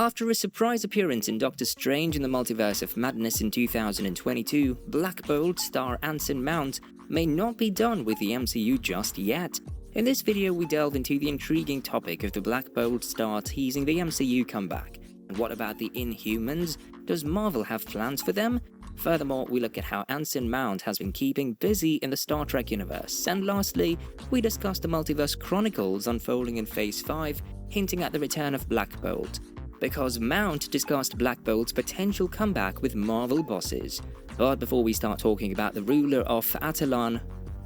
After a surprise appearance in Doctor Strange in the Multiverse of Madness in 2022, Black Bolt star Anson Mount may not be done with the MCU just yet. In this video, we delve into the intriguing topic of the Black Bolt star teasing the MCU comeback. And what about the Inhumans? Does Marvel have plans for them? Furthermore, we look at how Anson Mount has been keeping busy in the Star Trek universe. And lastly, we discuss the Multiverse Chronicles unfolding in Phase 5, hinting at the return of Black Bolt. Because Mount discussed Black Bolt's potential comeback with Marvel bosses. But before we start talking about the ruler of Attilan,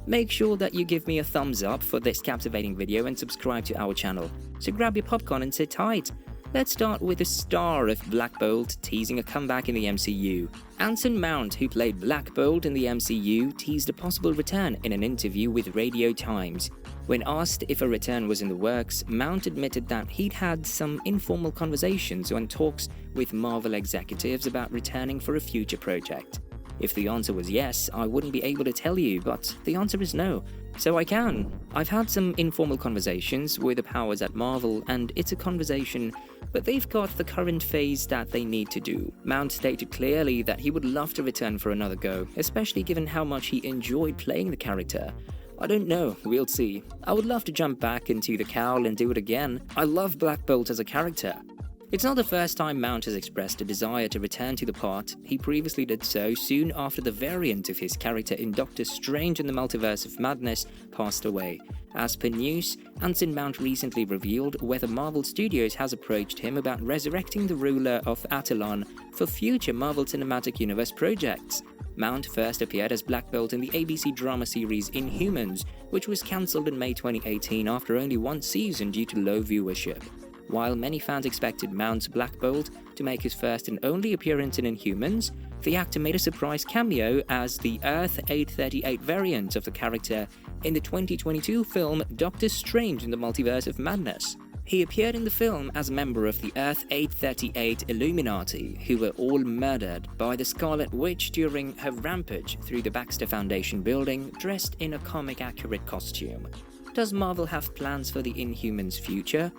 make sure that you give me a thumbs up for this captivating video and subscribe to our channel. So grab your popcorn and sit tight. Let's start with the star of Black Bolt teasing a comeback in the MCU. Anson Mount, who played Black Bolt in the MCU, teased a possible return in an interview with Radio Times. When asked if a return was in the works, Mount admitted that he'd had some informal conversations and talks with Marvel executives about returning for a future project. If the answer was yes, I wouldn't be able to tell you, but the answer is no. So I can. I've had some informal conversations with the powers at Marvel, and it's a conversation, but they've got the current phase that they need to do. Mount stated clearly that he would love to return for another go, especially given how much he enjoyed playing the character. I don't know, we'll see. I would love to jump back into the cowl and do it again. I love Black Bolt as a character. It's not the first time Mount has expressed a desire to return to the part. He previously did so soon after the variant of his character in Doctor Strange in the Multiverse of Madness passed away. As per news, Anson Mount recently revealed whether Marvel Studios has approached him about resurrecting the ruler of Attilan for future Marvel Cinematic Universe projects. Mount first appeared as Black Bolt in the ABC drama series Inhumans, which was cancelled in May 2018 after only one season due to low viewership. While many fans expected Mount's Black Bolt to make his first and only appearance in Inhumans, the actor made a surprise cameo as the Earth-838 variant of the character in the 2022 film Doctor Strange in the Multiverse of Madness. He appeared in the film as a member of the Earth-838 Illuminati, who were all murdered by the Scarlet Witch during her rampage through the Baxter Foundation building, dressed in a comic-accurate costume. Does Marvel have plans for the Inhumans' future?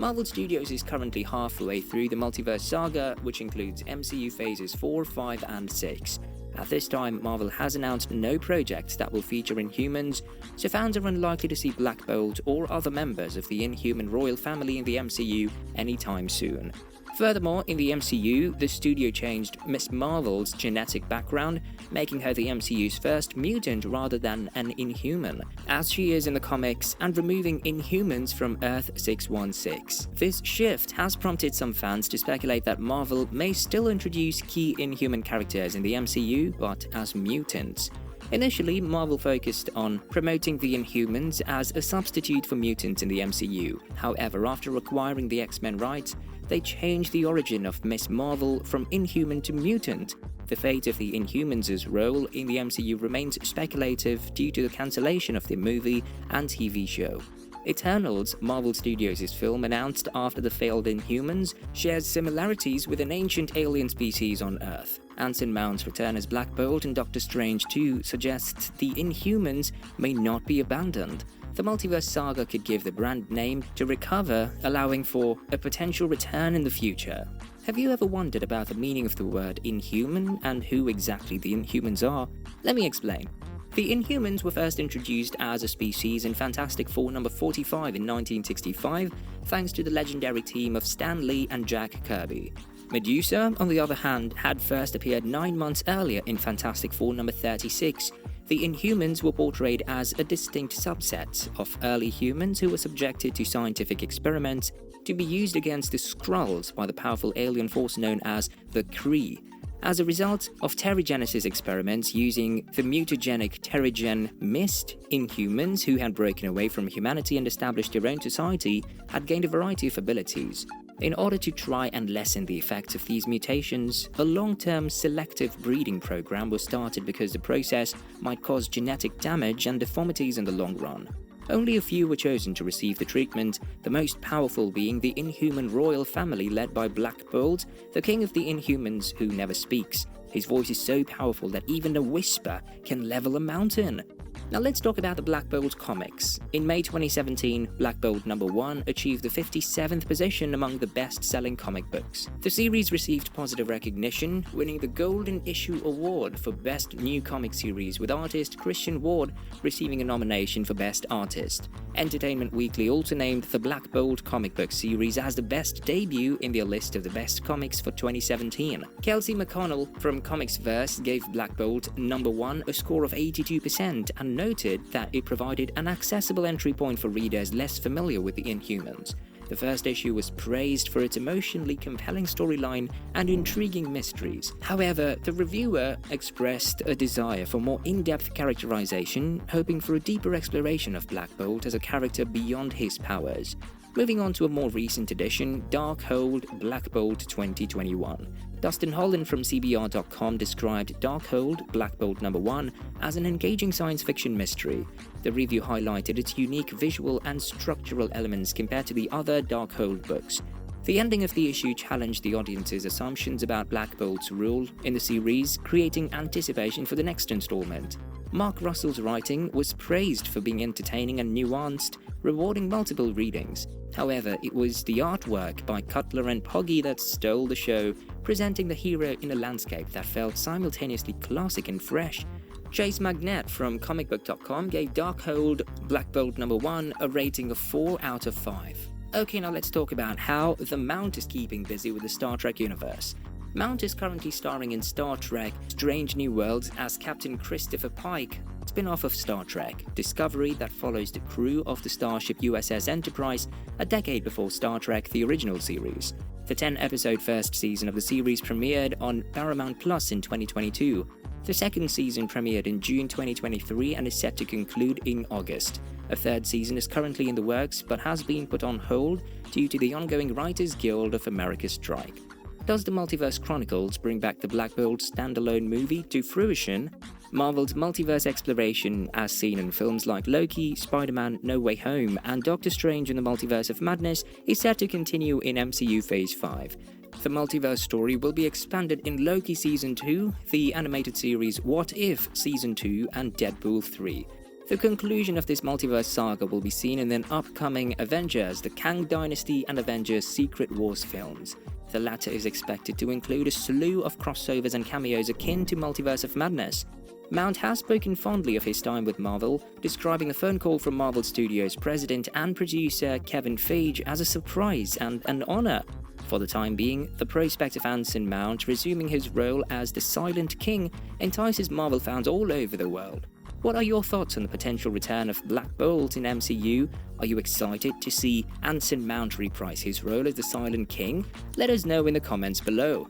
Marvel Studios is currently halfway through the multiverse saga, which includes MCU phases 4, 5, and 6. At this time, Marvel has announced no projects that will feature Inhumans, so fans are unlikely to see Black Bolt or other members of the Inhuman royal family in the MCU anytime soon. Furthermore, in the MCU, the studio changed Ms. Marvel's genetic background, making her the MCU's first mutant rather than an Inhuman, as she is in the comics, and removing Inhumans from Earth-616. This shift has prompted some fans to speculate that Marvel may still introduce key Inhuman characters in the MCU, but as mutants. Initially, Marvel focused on promoting the Inhumans as a substitute for mutants in the MCU. However, after acquiring the X-Men rights, they changed the origin of Ms. Marvel from Inhuman to mutant. The fate of the Inhumans' role in the MCU remains speculative due to the cancellation of the movie and TV show. Eternals, Marvel Studios' film announced after the failed Inhumans, shares similarities with an ancient alien species on Earth. Anson Mount's return as Black Bolt in Doctor Strange 2 suggests the Inhumans may not be abandoned. The multiverse saga could give the brand name to recover, allowing for a potential return in the future. Have you ever wondered about the meaning of the word Inhuman and who exactly the Inhumans are? Let me explain. The Inhumans were first introduced as a species in Fantastic Four number 45 in 1965, thanks to the legendary team of Stan Lee and Jack Kirby. Medusa, on the other hand, had first appeared 9 months earlier in Fantastic Four number 36. The Inhumans were portrayed as a distinct subset of early humans who were subjected to scientific experiments to be used against the Skrulls by the powerful alien force known as the Kree. As a result of Terrigenesis experiments using the mutagenic Terrigen mist, Inhumans, who had broken away from humanity and established their own society, had gained a variety of abilities. In order to try and lessen the effects of these mutations, a long-term selective breeding program was started because the process might cause genetic damage and deformities in the long run. Only a few were chosen to receive the treatment, the most powerful being the Inhuman royal family led by Black Bolt, the king of the Inhumans who never speaks. His voice is so powerful that even a whisper can level a mountain. Now let's talk about the Black Bolt comics. In May 2017, Black Bolt #1 achieved the 57th position among the best-selling comic books. The series received positive recognition, winning the Golden Issue Award for Best New Comic Series, with artist Christian Ward receiving a nomination for Best Artist. Entertainment Weekly also named the Black Bolt comic book series as the best debut in their list of the best comics for 2017. Kelsey McConnell from Comicsverse gave Black Bolt #1 a score of 82% and noted that it provided an accessible entry point for readers less familiar with the Inhumans. The first issue was praised for its emotionally compelling storyline and intriguing mysteries. However, the reviewer expressed a desire for more in-depth characterization, hoping for a deeper exploration of Black Bolt as a character beyond his powers. Moving on to a more recent edition, Darkhold Black Bolt 2021. Dustin Holland from CBR.com described Darkhold Black Bolt #1 as an engaging science fiction mystery. The review highlighted its unique visual and structural elements compared to the other Darkhold books. The ending of the issue challenged the audience's assumptions about Black Bolt's role in the series, creating anticipation for the next installment. Mark Russell's writing was praised for being entertaining and nuanced, rewarding multiple readings. However, it was the artwork by Cutler and Poggi that stole the show, presenting the hero in a landscape that felt simultaneously classic and fresh. Chase Magnet from comicbook.com gave Darkhold Black Bolt #1 a rating of 4 out of 5. Okay, now let's talk about how the Mount is keeping busy with the Star Trek universe. Mount is currently starring in Star Trek Strange New Worlds as Captain Christopher Pike, spin-off of Star Trek Discovery that follows the crew of the starship USS Enterprise a decade before Star Trek the original series. The 10-episode first season of the series premiered on Paramount Plus in 2022. The second season premiered in June 2023 and is set to conclude in August. A third season is currently in the works but has been put on hold due to the ongoing Writers Guild of America strike. Does the Multiverse Chronicles bring back the Black Bolt standalone movie to fruition? Marvel's multiverse exploration, as seen in films like Loki, Spider-Man No Way Home, and Doctor Strange in the Multiverse of Madness, is set to continue in MCU Phase 5. The multiverse story will be expanded in Loki Season 2, the animated series What If Season 2, and Deadpool 3. The conclusion of this multiverse saga will be seen in the upcoming Avengers, the Kang Dynasty and Avengers Secret Wars films. The latter is expected to include a slew of crossovers and cameos akin to Multiverse of Madness. Mount has spoken fondly of his time with Marvel, describing a phone call from Marvel Studios president and producer Kevin Feige as a surprise and an honor. For the time being, the prospect of Anson Mount resuming his role as the Silent King entices Marvel fans all over the world. What are your thoughts on the potential return of Black Bolt in MCU? Are you excited to see Anson Mount reprise his role as the Silent King? Let us know in the comments below.